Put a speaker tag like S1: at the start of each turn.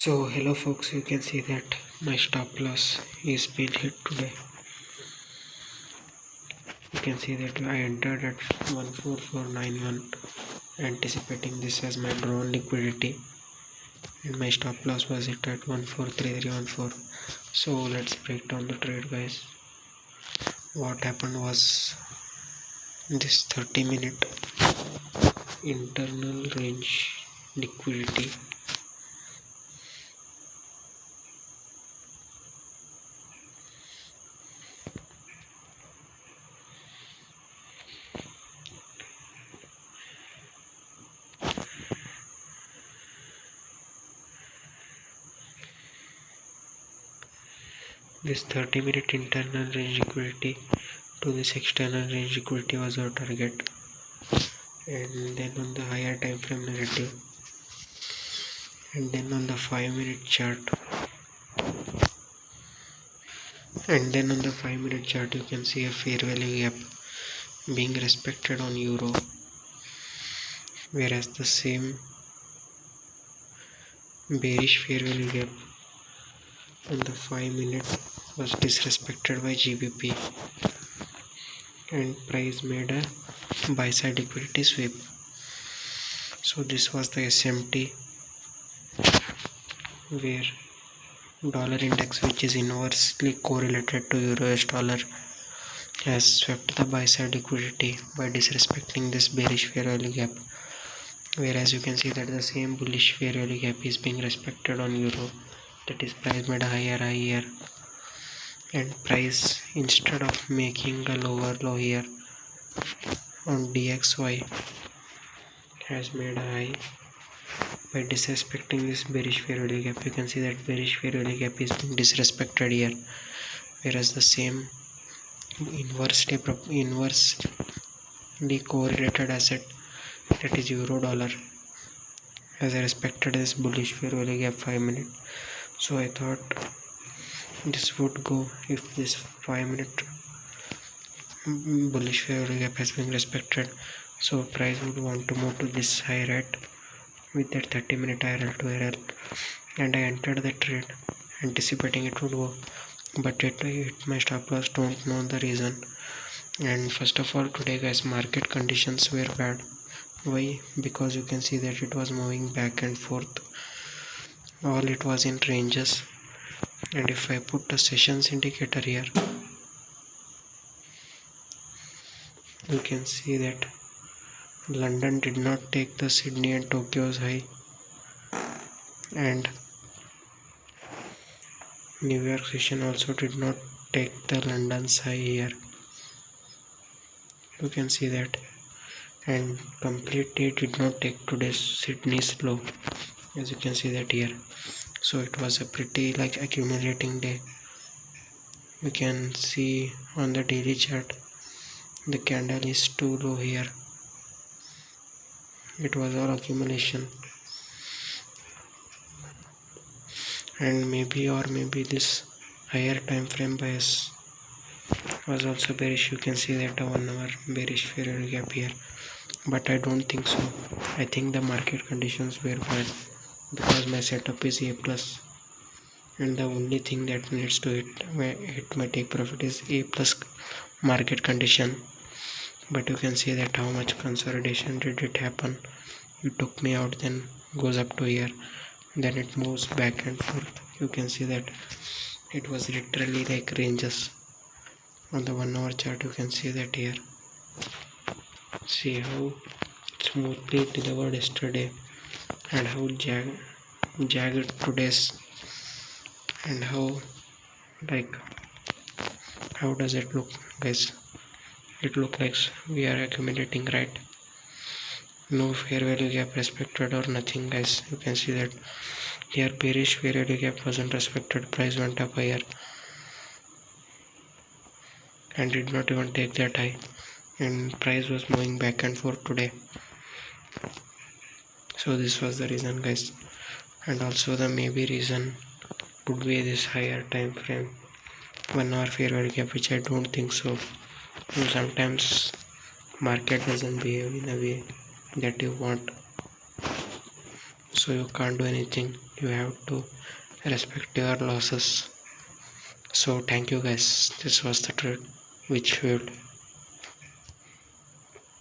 S1: So hello folks, you can see that my stop loss is been hit today. You can see that I entered at 14491 anticipating this as my drawn liquidity, and my stop loss was hit at 143314. So let's break down the trade, guys. What happened was this 30-minute internal range liquidity this 30-minute internal range liquidity to this external range liquidity was our target, and then on the higher time frame narrative, and then on the 5-minute chart, you can see a fair value gap being respected on euro, whereas the same bearish fair value gap on the 5-minute was disrespected by GBP, and price made a buy side liquidity sweep. So this was the SMT, where dollar index, which is inversely correlated to euro US dollar, has swept the buy side liquidity by disrespecting this bearish fair value gap, whereas you can see that the same bullish fair value gap is being respected on euro, that is price made a higher high here, and price, instead of making a lower low here on DXY, has made a high by disrespecting this bearish fair value gap. You can see that bearish fair value gap is being disrespected here, whereas the same inversely correlated asset, that is euro dollar, has respected this bullish fair value gap 5-minute. So I thought this would go if this 5-minute bullish fair value gap has been respected, so price would want to move to this higher rate with that 30-minute Irl to Irl, and I entered the trade anticipating it would go, but it hit my stop loss. Don't know the reason. And first of all, today guys, market conditions were bad. Why? Because you can see that it was moving back and forth, all it was in ranges. And if I put a sessions indicator here, you can see that London did not take the Sydney and Tokyo's high, and New York session also did not take the London's high here. You can see that, and complete day did not take today's Sydney's low, as you can see that here. So it was a pretty like accumulating day. You can see on the daily chart the candle is too low here. It was all accumulation, and maybe this higher time frame bias was also bearish. You can see that a 1 hour bearish fair value gap here, but I don't think so. I think the market conditions were bad because my setup is A+, and the only thing that needs to hit my take profit is A+ market condition. But you can see that how much consolidation did it happen. It took me out, then goes up to here, then it moves back and forth. You can see that it was literally like ranges. On the 1 hour chart, you can see that here. See how smoothly it delivered yesterday, and how jagged today's, and how does it look, guys? It looks like we are accumulating, right? No fair value gap respected or nothing, guys. You can see that here bearish fair value gap wasn't respected. Price went up higher and did not even take that high, and price was moving back and forth today. So this was the reason, guys. And also the maybe reason could be this higher time frame 1 hour fair value gap, which I don't think so. Sometimes market doesn't behave in a way that you want. so you can't do anything. You have to respect your losses. So thank you guys, this was the trade which failed.